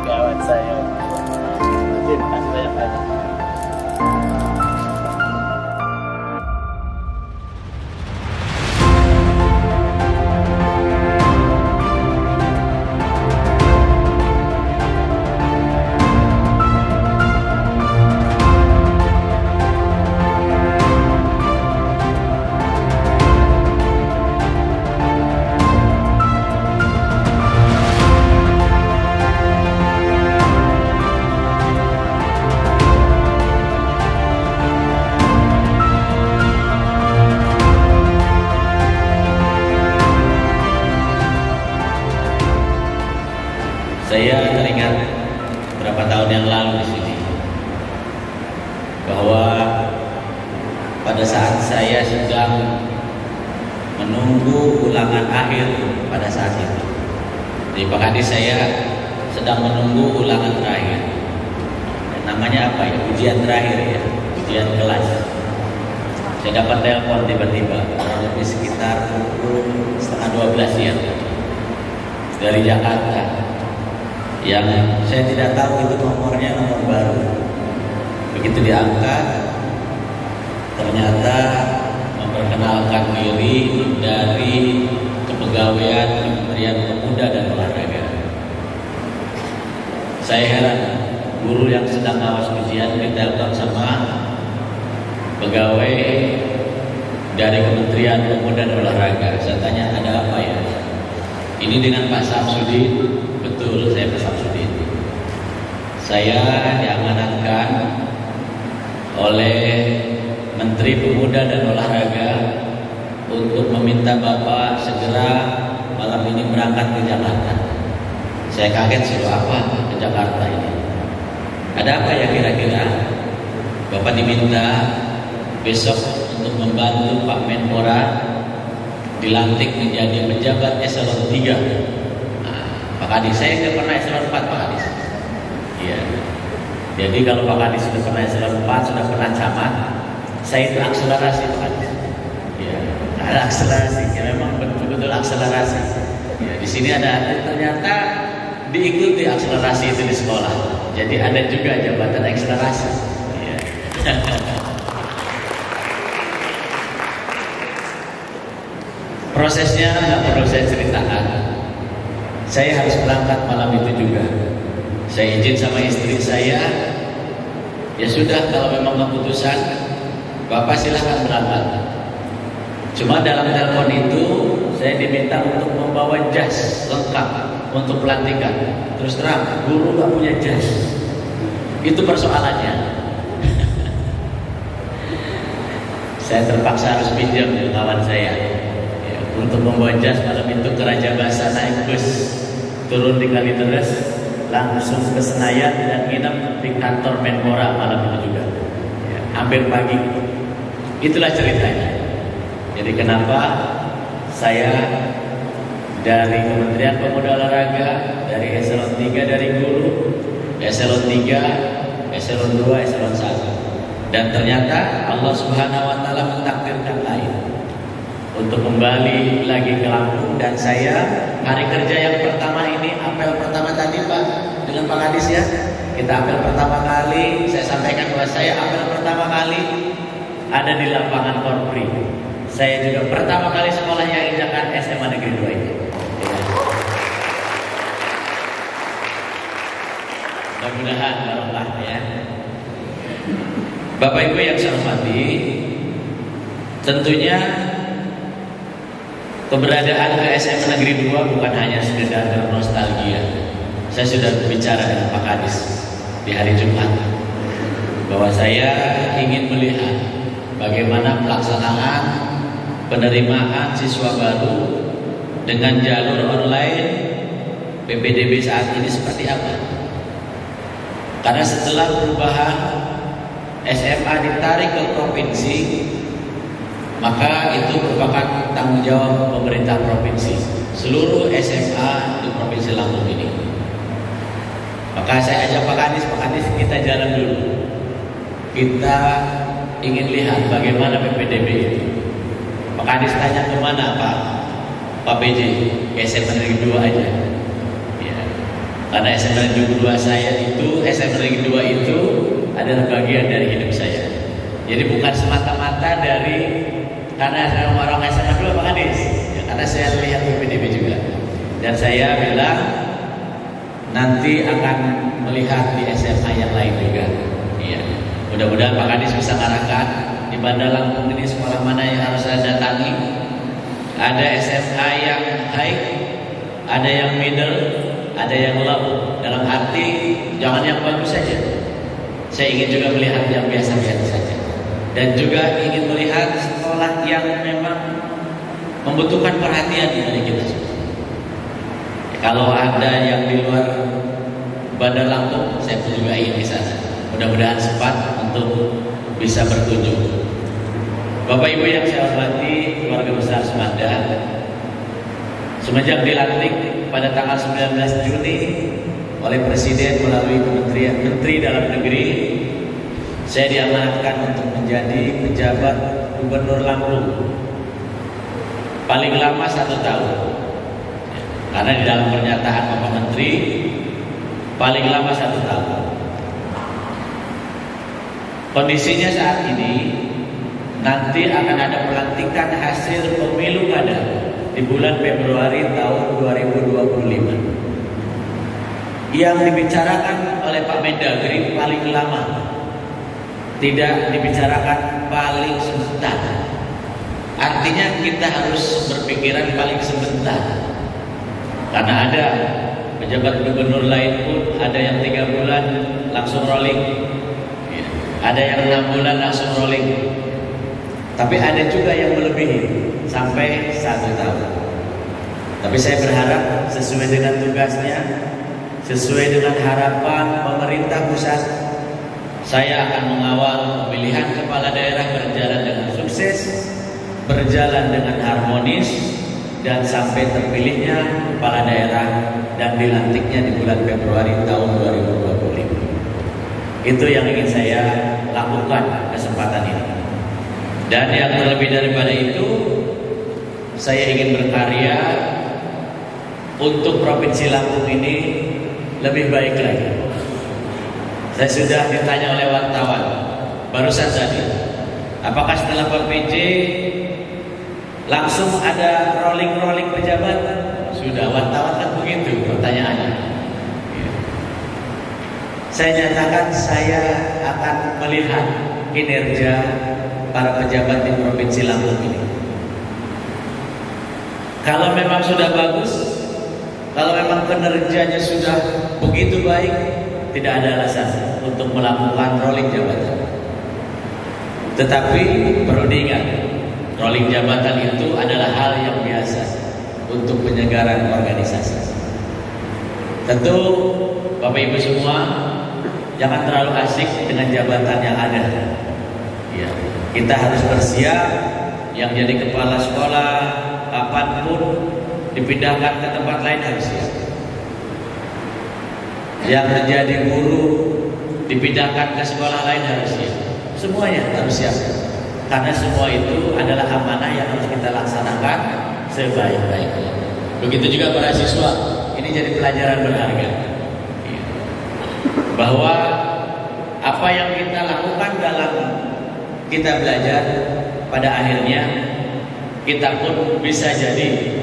Kawan saya. Terima kasih banyak-banyak. Saya teringat beberapa tahun yang lalu di sini bahwa pada saat saya sedang menunggu ulangan akhir pada saat itu, di Pak Kadis saya sedang menunggu ulangan terakhir. Namanya apa ya? Ujian terakhir ya, ujian kelas. Saya dapat telepon tiba-tiba, kurang lebih sekitar pukul 11:30 siang dari Jakarta. Yang saya tidak tahu itu nomornya nomor baru. Begitu diangkat, ternyata memperkenalkan diri dari Kepegawaian Kementerian Pemuda dan Olahraga. Saya heran, guru yang sedang awas ujian ditelepon sama pegawai dari Kementerian Pemuda dan Olahraga. Saya tanya, ada apa ya? Ini dengan Pak Samsudin. Betul, saya Pak Samsudin. Saya diamanatkan oleh Menteri Pemuda dan Olahraga untuk meminta Bapak segera malam ini berangkat ke Jakarta. Saya kaget, suruh apa ke Jakarta ini? Ada apa ya kira-kira? Bapak diminta besok untuk membantu Pak Menpora dilantik menjadi pejabat eselon 3. Pak Kadis, saya nggak pernah eselon 4 Pak Kadis. Iya. Jadi kalau Pak Kadis sudah pernah eselon 4, sudah pernah camat, saya itu akselerasi Pak Kadis. Iya. Ada akselerasi, ya memang betul-betul akselerasi. Ya, di sini ada, ternyata diikuti akselerasi itu di sekolah. Jadi ada juga jabatan akselerasi. Iya. Prosesnya nggak perlu saya ceritakan. Saya harus berangkat malam itu juga. Saya izin sama istri saya, ya sudah kalau memang keputusan, Bapak silahkan berangkat. Cuma dalam telepon itu saya diminta untuk membawa jas lengkap untuk pelantikan. Terus terang, guru nggak punya jas. Itu persoalannya. Saya terpaksa harus pinjam ke kawan saya. Untuk membawa jas malam itu ke Raja Basa, naik bus turun di Kalideres langsung ke Senayan dan nginep di kantor Menpora malam itu juga ya, hampir pagi. Itulah ceritanya. Jadi kenapa saya dari Kementerian Pemuda Olahraga, dari eselon 3 dari guru, eselon 3, eselon 2, eselon 1, dan ternyata Allah Subhanahu wa taala mentakdirkan lain untuk kembali lagi ke Lampung. Dan saya hari kerja yang pertama ini, apel pertama tadi Pak dengan Pak Kadis ya, kita apel pertama kali, saya sampaikan bahwa saya apel pertama kali ada di lapangan Korpri. Saya juga pertama kali sekolah yang injakan SMA Negeri 2 ini. Mudah-mudahan barokah ya. Bapak Ibu yang saya hormati, tentunya keberadaan ke SMA Negeri 2 bukan hanya sekedar nostalgia. Saya sudah bicara dengan Pak Kadis di hari Jumat bahwa saya ingin melihat bagaimana pelaksanaan penerimaan siswa baru dengan jalur online PPDB saat ini seperti apa. Karena setelah perubahan SMA ditarik ke provinsi, maka itu merupakan tanggung jawab pemerintah provinsi, seluruh SMA di Provinsi Lampung ini. Maka saya ajak Pak Kadis, kita jalan dulu. Kita ingin lihat bagaimana PPDB itu. Pak Kadis tanya kemana Pak PJ, ke SMA Negeri 2 aja. Ya. Karena SMA Negeri 2 saya itu, SMA Negeri 2 itu adalah bagian dari hidup saya. Jadi bukan semata-mata dari karena saya orang SMA 2 Pak Kadis, ya, karena saya lihat PPDB juga. Dan saya bilang nanti akan melihat di SMA yang lain juga. Iya. Mudah-mudahan Pak Kadis bisa ngarahkan di Bandar Lampung ini sekolah mana yang harus saya datangi. Ada SMA yang high, ada yang middle, ada yang low. Dalam arti jangan yang bagus saja. Saya ingin juga melihat yang biasa-biasa saja. Dan juga ingin melihat sekolah yang memang membutuhkan perhatian dari kita semua. Kalau ada yang di luar Bandar Lampung, saya pun juga ingin ke sana. Mudah-mudahan sempat untuk bisa berkunjung. Bapak Ibu yang saya hormati, keluarga besar Semanda, semenjak dilantik pada tanggal 19 Juni oleh Presiden melalui Kementerian Menteri Dalam Negeri, saya diamanatkan untuk menjadi pejabat Gubernur Lampung paling lama 1 tahun. Karena di dalam pernyataan Bapak Menteri paling lama 1 tahun. Kondisinya saat ini nanti akan ada pelantikan hasil pemilu kada di bulan Februari tahun 2025. Yang dibicarakan oleh Pak Mendagri paling lama, tidak dibicarakan paling sebentar. Artinya kita harus berpikiran paling sebentar. Karena ada pejabat gubernur lain pun ada yang 3 bulan langsung rolling, ada yang 6 bulan langsung rolling. Tapi ada juga yang melebihi sampai 1 tahun. Tapi saya berharap sesuai dengan tugasnya, sesuai dengan harapan pemerintah pusat, saya akan mengawal pemilihan kepala daerah berjalan dengan sukses, berjalan dengan harmonis, dan sampai terpilihnya kepala daerah dan dilantiknya di bulan Februari tahun 2025. Itu yang ingin saya lakukan kesempatan ini. Dan yang terlebih daripada itu, saya ingin berkarya untuk Provinsi Lampung ini lebih baik lagi. Saya sudah ditanya oleh wartawan barusan tadi, apakah setelah Pak PJ langsung ada rolling pejabat? Sudah, wartawan kan begitu pertanyaannya. Saya nyatakan saya akan melihat kinerja para pejabat di Provinsi Lampung ini. Kalau memang sudah bagus, kalau memang kinerjanya sudah begitu baik, tidak ada alasan untuk melakukan rolling jabatan. Tetapi perlu diingat, rolling jabatan itu adalah hal yang biasa untuk penyegaran organisasi. Tentu Bapak Ibu semua jangan terlalu asik dengan jabatan yang ada. Ya, kita harus bersiap. Yang jadi kepala sekolah kapanpun dipindahkan ke tempat lain harus siap. Yang menjadi guru dipindahkan ke sekolah lain harus siap. Semuanya harus siap. Karena semua itu adalah amanah yang harus kita laksanakan sebaik-baiknya. Begitu juga para siswa, ini jadi pelajaran berharga. Bahwa apa yang kita lakukan dalam kita belajar, pada akhirnya kita pun bisa jadi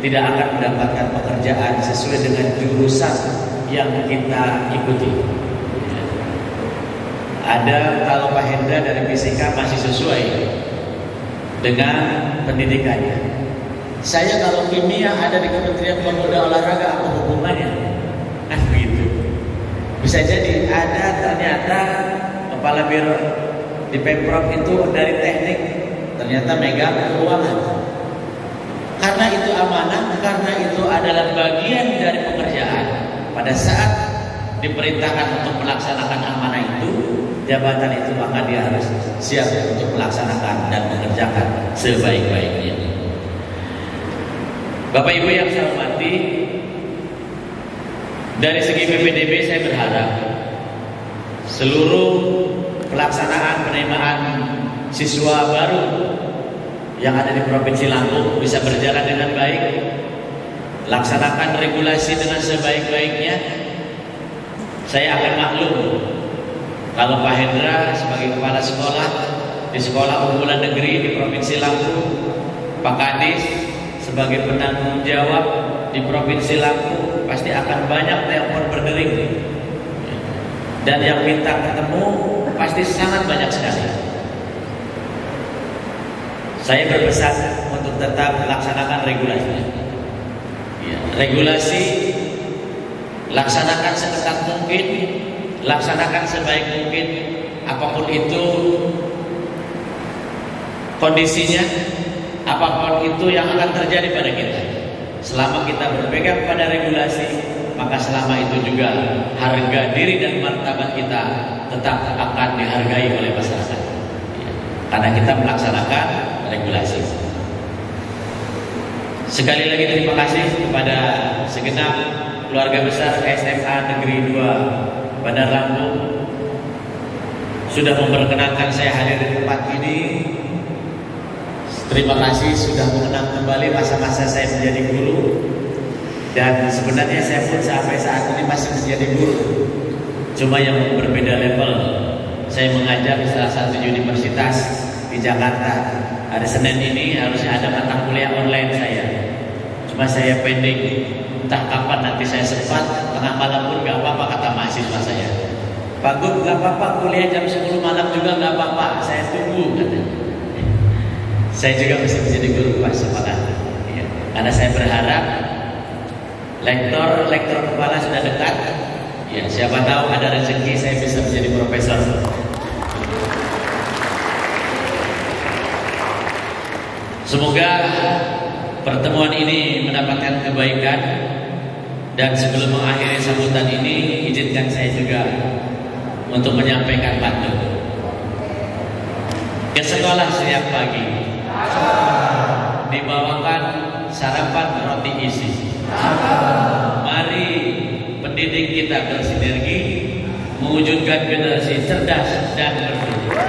tidak akan mendapatkan pekerjaan sesuai dengan jurusan yang kita ikuti. Ada kalau Pak Hendra dari fisika masih sesuai dengan pendidikannya. Saya kalau kimia ada di Kementerian Pemuda Olahraga, apa hubungannya? Kan begitu. Bisa jadi ada ternyata kepala biro di Pemprov itu dari teknik, ternyata megang keuangan. Karena itu amanah, karena itu adalah bagian dari pekerjaan. Pada saat diperintahkan untuk melaksanakan amanah itu, jabatan itu maka dia harus siap untuk melaksanakan dan mengerjakan sebaik-baiknya. Bapak Ibu yang saya hormati, dari segi PPDB saya berharap seluruh pelaksanaan penerimaan siswa baru yang ada di Provinsi Lampung bisa berjalan dengan baik. Laksanakan regulasi dengan sebaik-baiknya. Saya akan maklum kalau Pak Hendra sebagai kepala sekolah di sekolah unggulan negeri di Provinsi Lampung, Pak Kadis sebagai penanggung jawab di Provinsi Lampung, pasti akan banyak telepon berdering. Dan yang minta ketemu pasti sangat banyak sekali. Saya berpesan untuk tetap melaksanakan regulasi. Ya, regulasi laksanakan seketat mungkin, laksanakan sebaik mungkin, apapun itu kondisinya, apapun itu yang akan terjadi pada kita. Selama kita berpegang pada regulasi, maka selama itu juga harga diri dan martabat kita tetap akan dihargai oleh masyarakat. Ya, karena kita melaksanakan regulasi. Sekali lagi terima kasih kepada segenap keluarga besar SMA Negeri 2 Bandar Lampung sudah memperkenankan saya hadir di tempat ini. Terima kasih sudah mengenang kembali masa-masa saya menjadi guru. Dan sebenarnya saya pun sampai saat ini masih menjadi guru. Cuma yang berbeda level. Saya mengajar di salah satu universitas di Jakarta. Hari Senin ini harusnya ada mata kuliah online saya. Cuma saya pending. Entah kapan nanti saya sempat, tengah malam pun gak apa-apa kata mahasiswa saya. Pak Gub gak apa-apa, kuliah jam 10 malam juga gak apa-apa, saya tunggu katanya. Saya juga mesti menjadi guru Pak, semangat. Ya. Karena saya berharap lektor kepala sudah dekat. Ya, siapa tahu ada rezeki saya bisa menjadi profesor. Semoga pertemuan ini mendapatkan kebaikan. Dan sebelum mengakhiri sambutan ini, izinkan saya juga untuk menyampaikan pantun. Ke sekolah setiap pagi dibawakan sarapan roti isi. Mari pendidik kita bersinergi mewujudkan generasi cerdas dan berpikir.